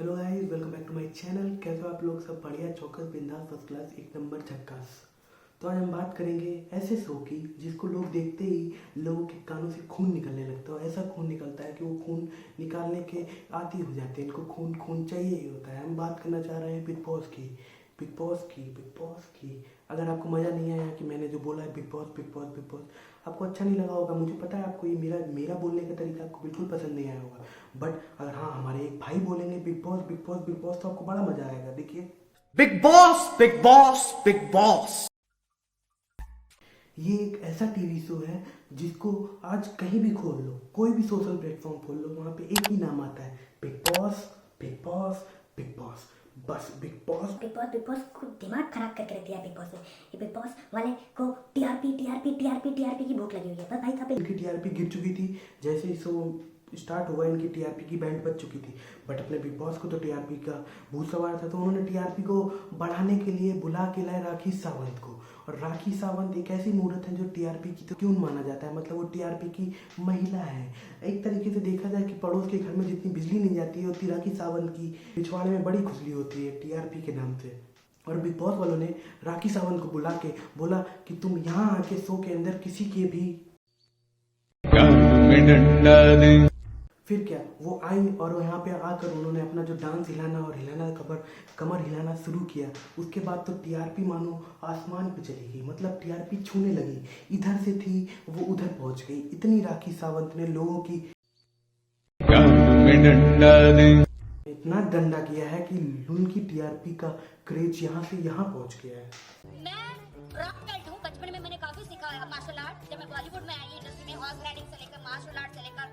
Hello guys, welcome back to my channel. कैसे हो आप लोग? सब बढ़िया, चौकस, बिंदास, फर्स्ट क्लास, एक नंबर, झक्कास। तो आज हम बात करेंगे ऐसे शो की जिसको लोग देखते ही लोगों के कानों से खून निकलने लगता है। ऐसा खून निकलता है कि वो खून निकालने के आदी हो जाते हैं, इनको खून खून चाहिए ही होता है। हम बात करना चाह रहे हैं बिग बॉस की। अगर आपको मज़ा नहीं आया कि मैंने जो बोला है बिग बॉस, आपको अच्छा नहीं लगा होगा, मुझे पता है। आपको ये मेरा बोलने का तरीका आपको बिल्कुल पसंद नहीं आया होगा। बट अगर हाँ, हमारे एक भाई बोलेंगे बिग बॉस तो आपको बड़ा मजा आएगा। देखिए, big boss big boss big boss. ये एक ऐसा टीवी शो है जिसको आज कहीं भी खोल लो, कोई भी सोशल प्लेटफॉर्म खोल लो, वहाँ पे एक ही नाम आता है, बिग बॉस। बस बिग बॉस को दिमाग खराब करके रख दिया है बिग बॉस ने। ये बिग बॉस वाले को टीआरपी की भूख लगी हुई है। पर भाई साहब, इनकी टीआरपी गिर चुकी थी। जैसे ही शो स्टार्ट हुआ, इनकी टीआरपी की बैंड बज चुकी थी। बट अपने बिग बॉस को तो टीआरपी का भूत सवार था, तो उन्होंने टीआरपी को बढ़ाने के लिए बुला के लाए राखी सावंत को। और राखी सावंत एक ऐसी मूर्त है जो टीआरपी की तो क्यों माना जाता है, मतलब वो टीआरपी की महिला है। एक तरीके से देखा जाए कि पड़ोस के घर में जितनी बिजली नहीं जाती है उतनी राखी सावंत की पिछवाड़े में बड़ी खुजली होती है टीआरपी के नाम से। और बिग बॉस वालों ने राखी सावंत को बुला के बोला कि तुम यहाँ आके शो के अंदर किसी के भी में डंडा दे। फिर क्या, वो आई और यहाँ पे आकर उन्होंने अपना जो डांस हिलाना और कमर हिलाना शुरू किया। उसके बाद तो टीआरपी मानो आसमान पे चली गई, मतलब टीआरपी छूने लगी। इधर से थी वो उधर पहुंच गई। इतनी राखी सावंत ने लोगों की में डंडा दे। इतना डंडा किया है कि उनकी टीआरपी का क्रेज यहाँ से यहाँ पहुंच गया है। मैं रॉक गर्ल हूँ। बचपन में मैंने काफी सीखा है मार्शल आर्ट। जब मैं बॉलीवुड में आई इंडस्ट्री में, हॉर्स राइडिंग से लेकर मार्शल आर्ट से लेकर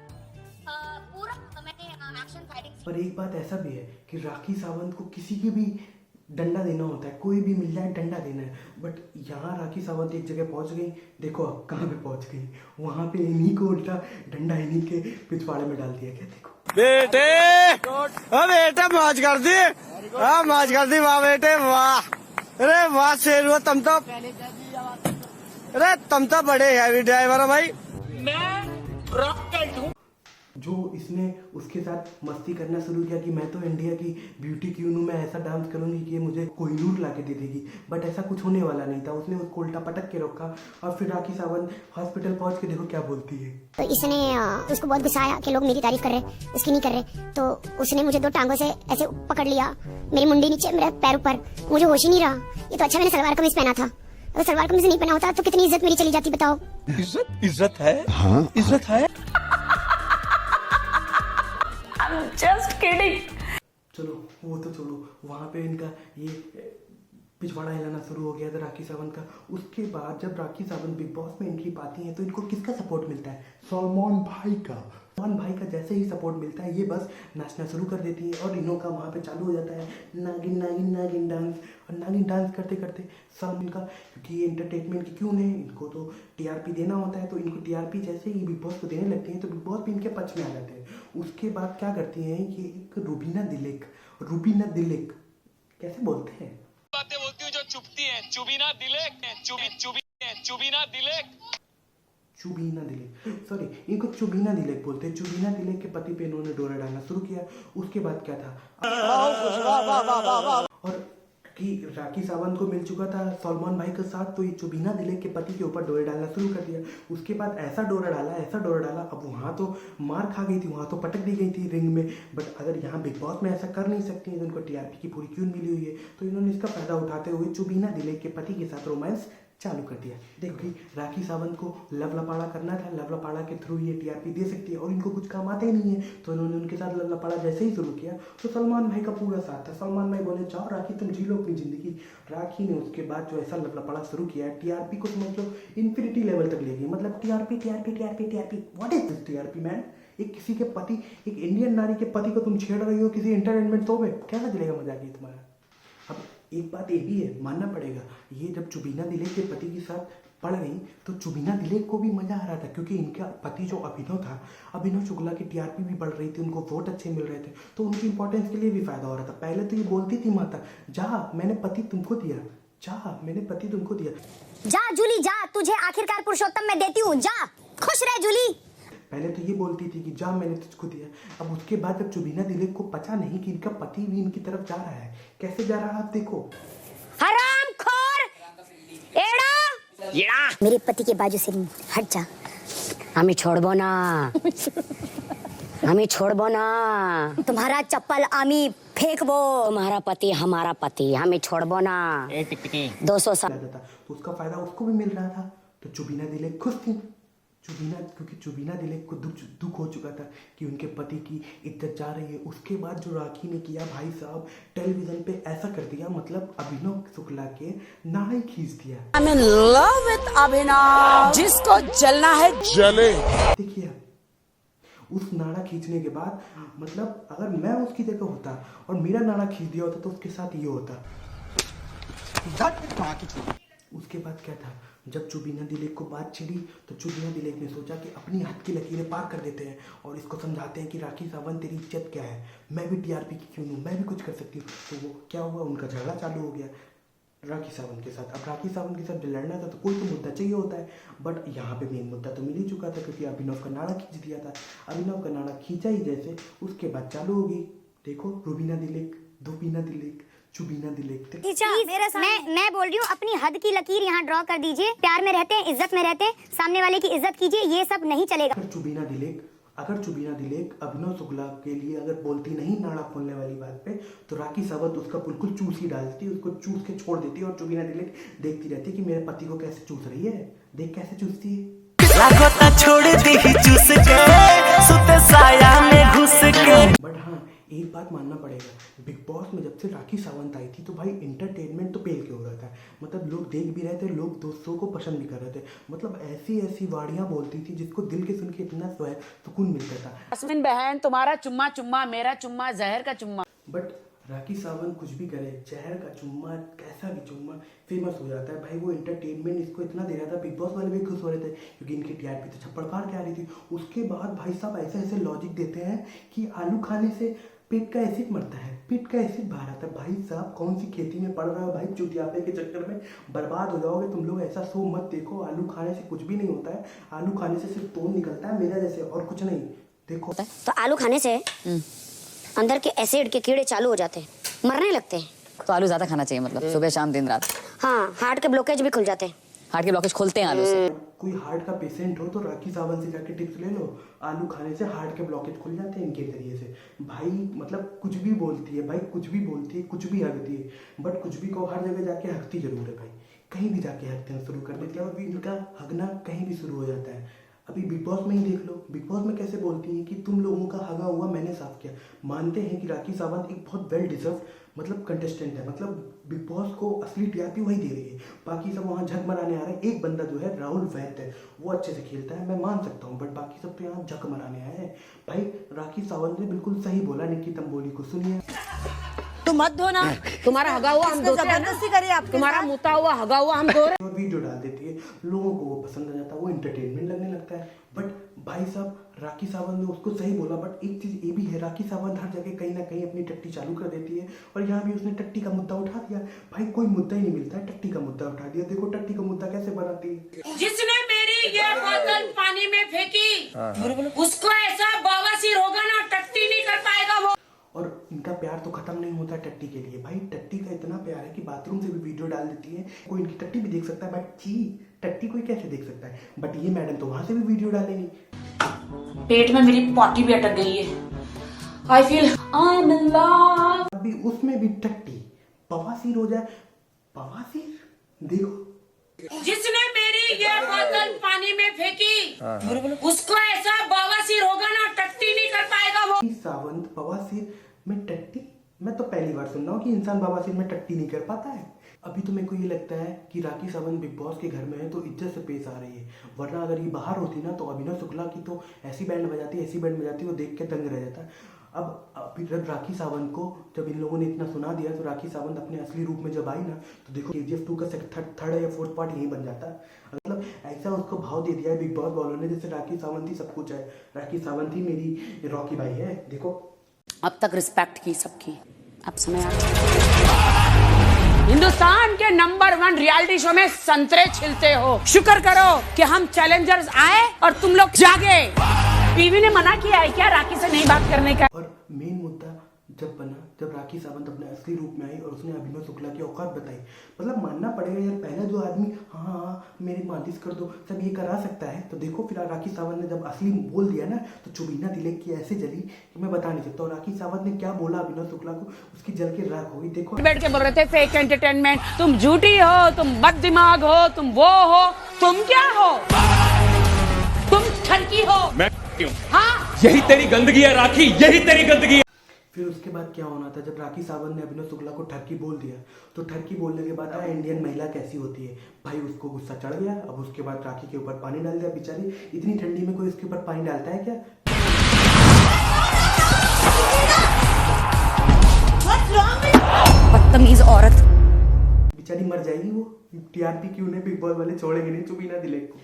पूरा मैंने एक्शन फाइटिंग सीखी। पर एक बात ऐसा भी है कि राखी सावंत को किसी की भी डंडा देना होता है, कोई भी मिल जाए डंडा देना है। बट यहाँ राखी सावंत एक जगह पहुंच गई। देखो अब कहाँ पे पहुंच गई, वहां पे इन्हीं को उल्टा डंडा इन्हीं के पिछवाड़े में डाल दिया गया। देखो बेटे, बेटे मौज कर दी, मौज कर दी, वाह बेटे वाह। अरे वाह शेर हुआ तुम तो। अरे तुम तो बड़े हैवी ड्राइवर हो भाई। जो इसने उसके साथ मस्ती करना शुरू किया कि मैं तो इंडिया की ब्यूटी क्वीन हूँ, मैं ऐसा डांस करूंगी कि ये मुझे कोहिनूर ला के दे देगी। बट ऐसा कुछ होने वाला नहीं था। उसने उसको उल्टा पटक के रखा और फिर राखी सावंत हॉस्पिटल पहुंच के देखो क्या बोलती है। तो इसने उसको बहुत गुस्सा आया कि लोग मेरी तारीफ कर रहे, उसकी नहीं कर रहे। तो उसने मुझे 2 टांगों से ऐसे पकड़ लिया, मेरी मुंडी नीचे, मेरे पैर ऊपर, मुझे होश ही नहीं रहा। ये तो अच्छा मैंने सलवार कमीज पहना था। अगर सलवार कमीज नहीं पहना होता तो कितनी इज्जत मेरी चली जाती, बताओ। इज्जत है, हाँ इज्जत है। चलो वो तो छोड़ो, वहाँ पे इनका ये पिछवाड़ा हिलाना शुरू हो गया था राखी सावंत का। उसके बाद जब राखी सावंत बिग बॉस में एंट्री पाती हैं तो इनको किसका सपोर्ट मिलता है? सलमान भाई का जैसे ही सपोर्ट मिलता है ये बस नाचना शुरू कर देती है और इनों का वहाँ पे चालू हो जाता है नागिन डांस। और नागिन डांस करते करते सलमान का, क्योंकि ये एंटरटेनमेंट की क्यों है, इनको तो टीआरपी देना होता है, तो इनको टीआरपी जैसे ही बिग बॉस को देने लगती हैं तो बिग बॉस भी इनके पक्ष में आ जाते हैं। उसके बाद क्या करती हैं, ये एक रूबीना दिलेक कैसे बोलते हैं, बातें बोलती हूँ जो चुभती हैं। चुबीना दिलेक, सॉरी, इनको चुबीना दिलेक बोलते हैं। चुबीना दिलेक के पति पे इन्होंने डोरा डालना शुरू किया। उसके बाद क्या था, और कि राखी सावंत को मिल चुका था सलमान भाई के साथ, तो ये चुबीना दिलेक के पति के ऊपर डोरे डालना शुरू कर दिया। उसके बाद ऐसा डोरा डाला, अब वहाँ तो मार खा गई थी, वहाँ तो पटक दी गई थी रिंग में। बट अगर यहाँ बिग बॉस में ऐसा कर नहीं सकती है तो उनको टीआरपी की पूरी क्यून मिली हुई है, तो इन्होंने इसका फायदा उठाते हुए चुबीना दिलेक के पति के साथ रोमांस चालू कर दिया। देखो कि राखी सावंत को लव लपाड़ा करना था, लव लपाड़ा के थ्रू ये टीआरपी दे सकती है और इनको कुछ काम आता ही नहीं है, तो इन्होंने उनके साथ लव लपाड़ा जैसे ही शुरू किया तो सलमान भाई का पूरा साथ था। सलमान भाई बोले जाओ राखी तुम जी लो अपनी जिंदगी। राखी ने उसके बाद जो ऐसा लव लपाड़ा शुरू किया, टीआरपी को समझ लो इन्फिनिटी लेवल तक ले गई। मतलब TRP, what is this TRP man? एक किसी के पति, एक इंडियन नारी के पति को तुम छेड़ रही हो किसी एंटरटेनमेंट शो में, कैसा चलेगा मजाक ये तुम्हारा? अब एक बात ये भी है, मानना पड़ेगा, ये जब चुबीना दिलेक के पति के साथ पड़ गई तो चुबीना दिलेक को भी मजा आ रहा था, क्योंकि इनका पति जो अभिनव था, अभिनव शुक्ला की टीआरपी भी बढ़ रही थी, उनको वोट अच्छे मिल रहे थे, तो उनकी इंपॉर्टेंस के लिए भी फायदा हो रहा था। पहले तो ये बोलती थी माता, जा मैंने पति तुमको दिया, जा जूली जा, तुझे आखिरकार पुरुषोत्तम मैं देती हूँ, जा खुश रह जूली। पहले तो ये बोलती थी कि जा मैंने तुझको दिया, अब उसके बाद जब जुबीना दिलीप को पता नहीं कि इनका पति भी इनकी तरफ जा रहा है, कैसे जा रहा है आप देखो। हरामखोर एड़ा मेरे पति के बाजू से हट जा, हमें छोड़बो ना, हमें छोड़बो ना, तुम्हारा चप्पल आमी फेंकबो, तुम्हारा पति हमारा पति, हमें छोड़बो ना। 200 साल जाता था तो उसका फायदा उसको भी मिल रहा था, तो जुबीना दिलीप खुश थी। क्योंकि जुबीना दिलीप को दुख हो चुका था कि उनके पति की इज्जत जा रही है। उसके बाद जो राखी ने किया भाई साहब, टेलीविजन पे ऐसा कर दिया, मतलब अभिनव शुक्ला के नाड़े खींच दिया। I'm in love with अभिनव, जिसको जलना है जले। देखिए उस नाड़ा खींचने के बाद, मतलब अगर मैं उसकी जगह होता और मेरा नाड़ा खींच दिया होता तो उसके साथ ये होता। उसके बाद क्या था, जब जुबीना दिलीप को बात छिड़ी तो जुबीना दिलीप ने सोचा कि अपनी हाथ की लकीरें पार कर देते हैं और इसको समझाते हैं कि राखी सावंत तेरी इज्जत क्या है, मैं भी टीआरपी की क्यों हूँ, मैं भी कुछ कर सकती हूँ। तो वो क्या हुआ, उनका झगड़ा चालू हो गया राखी सावंत के साथ। अब राखी सावंत के साथ लड़ना था तो कोई तो मुद्दा चाहिए होता है, बट यहाँ पे मेन मुद्दा तो मिल ही चुका था क्योंकि अभिनव का नाड़ा खींच दिया था। अभिनव का नाड़ा खींचा ही जैसे, उसके बाद चालू होगी देखो रुबीना दिलीप, दुबीना दिलीप, जुबीना दिलीप। मैं बोल रही हूँ अपनी हद की लकीर यहाँ ड्रॉ कर दीजिए। प्यार में रहते हैं, इज्जत में रहते हैं, सामने वाले की इज्जत कीजिए, ये सब नहीं चलेगा। अगर जुबीना दिलीप अभिनव शुक्ला के लिए अगर बोलती नहीं नाड़ा खोलने वाली बात पे, तो राखी सावंत उसका बिल्कुल चूस ही डालती, उसको चूस के छोड़ देती और जुबीना दिलीप देखती रहती कि मेरे पति को कैसे चूस रही है, देख कैसे चूसती है। छोड़ दी चूस के, सुते साया में घुस के। बट हाँ एक बात मानना पड़ेगा, बिग बॉस में जब से राखी सावंत आई थी तो भाई इंटरटेनमेंट तो पेल के हो रहा था, मतलब लोग देख भी रहे थे, लोग दोस्तों को पसंद भी कर रहे थे, मतलब ऐसी वाड़ियाँ बोलती थी जिसको दिल के सुन के इतना सुकून मिलता था। जस्मिन बहन तुम्हारा चुम्मा चुम्मा, मेरा चुम्मा जहर का चुम्मा। बट राखी सावंत कुछ भी करे, जहर का चुम्मा कैसा भी चुम्मा फेमस हो जाता है भाई। वो एंटरटेनमेंट इसको इतना दे रहा था, बिग बॉस वाले भी खुश हो रहे थे क्योंकि इनकी टीआरपी तो छप्पड़ फाड़ के आ रही थी। उसके बाद भाई साहब ऐसे लॉजिक देते हैं कि आलू खाने से पेट का एसिड मरता है, पेट का एसिड बाहर आता है। भाई साहब कौन सी खेती में पड़ रहा है भाई, चुतियापे के चक्कर में बर्बाद हो जाओगे तुम लोग। ऐसा शो मत देखो, आलू खाने से कुछ भी नहीं होता है, आलू खाने से सिर्फ तोड़ निकलता है मेरा जैसे, और कुछ नहीं। देखो तो आलू खाने से अंदर के एसिड के कीड़े चालू हो जाते हैं, मरने लगते हैं। तो आलू ज्यादा खाना चाहिए, मतलब सुबह शाम दिन रात। हाँ, हार्ट के ब्लॉकेज भी खुल जाते हैं। हार्ट के ब्लॉकेज खुलते हैं आलू से। कोई हार्ट का पेशेंट हो तो राखी सावंत से जाके टिप्स ले लो, आलू खाने से हार्ट के ब्लॉकेज खुल जाते हैं इनके जरिए से। भाई मतलब कुछ भी बोलती है भाई, कुछ भी बोलती है, कुछ भी हकती है, बट कुछ भी को हर जगह जाके हकती जरूर है भाई, कहीं भी जाके हकते शुरू कर देती है और इनका हगना कहीं भी शुरू हो जाता है। अभी बिग बॉस में ही देख लो, बिग बॉस में कैसे बोलती हैं कि तुम लोगों का हगा हुआ मैंने साफ किया। मानते हैं कि राखी सावंत एक बहुत वेल डिजर्व मतलब कंटेस्टेंट है, मतलब बिग बॉस को असली टीआरपी वही दे रही है, बाकी सब वहाँ झक मराने आ रहे हैं। एक बंदा जो है राहुल वैद्य है, वो अच्छे से खेलता है, मैं मान सकता हूँ, बट बाकी सब तो यहाँ झक मराने आए हैं। भाई राखी सावंत ने बिल्कुल सही बोला, निकी तंबोली को सुनिए। तुम मत धो ना, तुम्हारा हगा हुआ हम धोते हैं, जबरदस्ती करिए आप, तुम्हारा मुता हुआ हगा हुआ हम धो रहे। और वीडियो डाल देती है, लोगों को वो पसंद आ जाता है, वो एंटरटेनमेंट लगने लगता है। बट भाई साहब राखी सावंत ने उसको सही बोला, बट एक चीज ये भी है, राखी सावंत हर जगह कहीं ना कहीं अपनी टट्टी चालू कर देती है और यहाँ भी उसने टट्टी का मुद्दा उठा दिया। भाई कोई मुद्दा ही नहीं मिलता है, टट्टी का मुद्दा उठा दिया। देखो टट्टी का मुद्दा कैसे बनाती है। जिसने मेरी ये बोतल पानी में फेंकी उसको ऐसा बवासीर होगा ना, टट्टी नहीं कर पाएगा वो। और इनका प्यार तो खत्म नहीं होता है टट्टी के लिए। भाई टट्टी का इतना प्यार है कि बाथरूम से भी वीडियो डाल देती है, कोई इनकी टट्टी भी देख सकता है, बट छी टट्टी कोई कैसे देख सकता है, बट ये मैडम तो वहां से भी वीडियो डालेंगी। पेट में मेरी पॉटी भी अटक गई है, I feel I am in love. अभी उसमें भी टट्टी बवासीर हो जाए, बवासीर देखो। जिसने मेरी ये बोतल पानी में फेंकी उसको ऐसा बवासीर होगा ना, टट्टी नहीं कर पाएगा वो। सावंत बवासीर में टट्टी, मैं तो पहली बार सुन रहा हूँ कि इंसान बवासीर में टट्टी नहीं कर पाता है। अभी तो मेरे को ये लगता है कि राखी सावंत बिग बॉस के घर में है तो इज्जत से पेश आ रही है, वरना अगर ये बाहर होती ना तो अभिनव शुक्ला की तो ऐसी बैंड बजाती वो देख के दंग रह जाता। अब जब राखी सावंत को जब इन लोगों ने इतना सुना दिया तो राखी सावंत अपने असली रूप में जब आई ना तो देखो KGF 2 का थर्ड या फोर्थ पार्ट यही बन जाता। मतलब ऐसा उसको भाव दे दिया है बिग बॉस वालों ने जैसे राखी सावंत ही सब कुछ है, राखी सावंत ही मेरी रॉकी भाई है। देखो अब तक रिस्पेक्ट की सबकी, अब समय आ हिंदुस्तान के नंबर 1 रियलिटी शो में संतरे छिलते हो। शुक्र करो कि हम चैलेंजर्स आए और तुम लोग जागे। बीवी ने मना किया है क्या राखी से नहीं बात करने का? और मेन मुद्दा जब बना, जब राखी सावंत अपने असली रूप में आई और उसने अभिनव शुक्ला की औकात बताई। मतलब मानना पड़ेगा यार, पहले जो आदमी हाँ मेरी मालिश कर दो सब ये करा सकता है, तो देखो फिर राखी सावंत ने जब असली बोल दिया ना तो चुबीना तिलक की ऐसे जली कि मैं बता नहीं सकता। और राखी सावंत ने क्या बोला अभिनव शुक्ला को, उसकी जल के राख हो गई। देखो बैठ के बोल रहे थे फेक एंटरटेनमेंट, तुम झूठी हो, तुम बद दिमाग हो, तुम वो हो, तुम क्या हो, तुम ठरकी हो। मैं क्यों? हाँ यही तेरी गंदगी है राखी, यही तेरी गंदगी है। फिर उसके बाद क्या होना था, जब राखी सावंत ने अभिनव शुक्ला को ठरकी बोल दिया तो ठरकी बोलने के बाद इंडियन महिला कैसी होती है भाई, उसको गुस्सा चढ़ गया। अब उसके बाद राखी के ऊपर पानी डाल दिया। बेचारी इतनी ठंडी में कोई उसके ऊपर पानी डालता है क्या? बदतमीज औरत। बेचारी मर जाएगी वो। टीआरपी क्यों नहीं, बिग बॉस वाले छोड़ेंगे नहीं चुबीना तिलक को।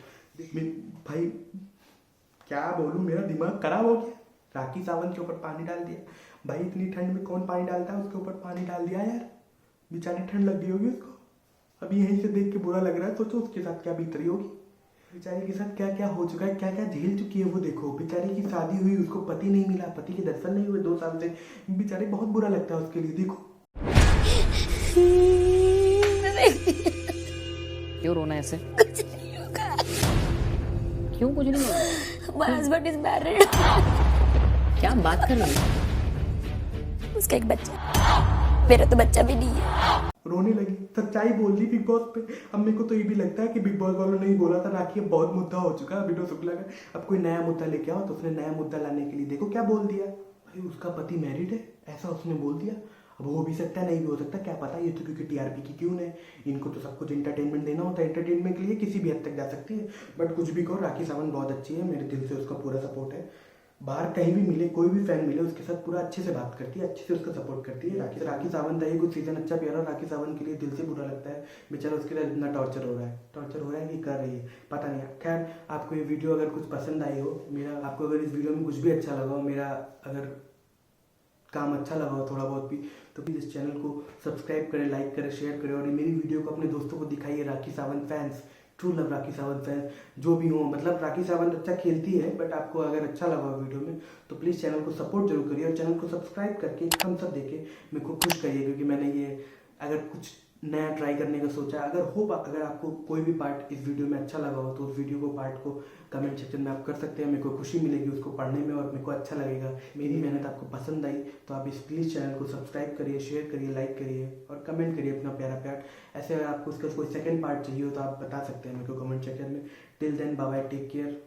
भाई क्या बोलूं, मेरा दिमाग खराब हो गया। राखी सावंत के ऊपर पानी डाल दिया भाई, इतनी ठंड में कौन पानी डालता है, उसके ऊपर पानी डाल दिया यार। बेचारी ठंड लग गई होगी उसको। अभी यहीं से देख के बुरा लग रहा है, सोचो उसके साथ क्या बीत रही होगी। बेचारी के साथ क्या क्या हो चुका है, क्या क्या झेल चुकी है वो देखो। बेचारी की शादी हुई, उसको पति नहीं मिला, पति के दर्शन नहीं हुए 2 साल से। बेचारी बहुत बुरा लगता है उसके लिए। देखो क्यों रोना ऐसे? क्यों कुछ नहीं होगा? My husband is married. क्या बात कर रही हो? उसका एक बच्चा, मेरा तो बच्चा भी नहीं है। रोने लगी, सच्चाई बोल दी बिग बॉस पे। अब मेरे को तो ये भी लगता है कि बिग बॉस वालों ने ही बोला था राखी अब बहुत मुद्दा हो चुका है अभिनव शुक्ला का, अब कोई नया मुद्दा लेके आओ। तो उसने नया मुद्दा लाने के लिए देखो क्या बोल दिया भाई, उसका पति मैरिड है ऐसा उसने बोल दिया। अब हो भी सकता है नहीं भी हो सकता, क्या पता। ये तो क्योंकि टीआरपी की क्यों है, इनको तो सब कुछ एंटरटेनमेंट देना होता है, एंटरटेनमेंट के लिए किसी भी हद तक जा सकती है। बट कुछ भी कहो, राखी सावंत बहुत अच्छी है, मेरे दिल से उसका पूरा सपोर्ट है। बाहर कहीं भी मिले, कोई भी फैन मिले, उसके साथ पूरा अच्छे से बात करती है, अच्छे से उसका सपोर्ट करती है। राखी सावंत आई कुछ सीजन अच्छा प्यारा, राखी सावंत के लिए दिल से बुरा लगता है। बेचारा उसके लिए इतना टॉर्चर हो रहा है कि कर रही है पता नहीं। खैर आपको ये वीडियो अगर कुछ पसंद आई हो, मेरा आपको अगर इस वीडियो में कुछ भी अच्छा लगा हो, मेरा अगर काम अच्छा लगा हो थोड़ा बहुत भी, तो प्लीज़ इस चैनल को सब्सक्राइब करें, लाइक करें, शेयर करें और मेरी वीडियो को अपने दोस्तों को दिखाइए। Rakhi Sawant fans, true love Rakhi Sawant fans जो भी हो, मतलब राखी सावंत अच्छा खेलती है, बट आपको अगर अच्छा लगा वीडियो में तो प्लीज़ चैनल को सपोर्ट जरूर करिए और चैनल को सब्सक्राइब करके थम्स अप देके मेरे को खुश करिए, क्योंकि मैंने ये अगर कुछ नया ट्राई करने का सोचा। अगर आपको कोई भी पार्ट इस वीडियो में अच्छा लगा हो तो उस वीडियो को पार्ट को कमेंट सेक्शन में आप कर सकते हैं। मेरे को खुशी मिलेगी उसको पढ़ने में और मेरे को अच्छा लगेगा। मेरी मेहनत आपको पसंद आई तो आप इस प्लीज़ चैनल को सब्सक्राइब करिए, शेयर करिए, लाइक करिए और कमेंट करिए अपना प्यारा प्यार। ऐसे अगर आपको उसका कोई सेकंड पार्ट चाहिए हो तो आप बता सकते हैं मेरे को कमेंट सेक्शन में। Till then bye bye, take care.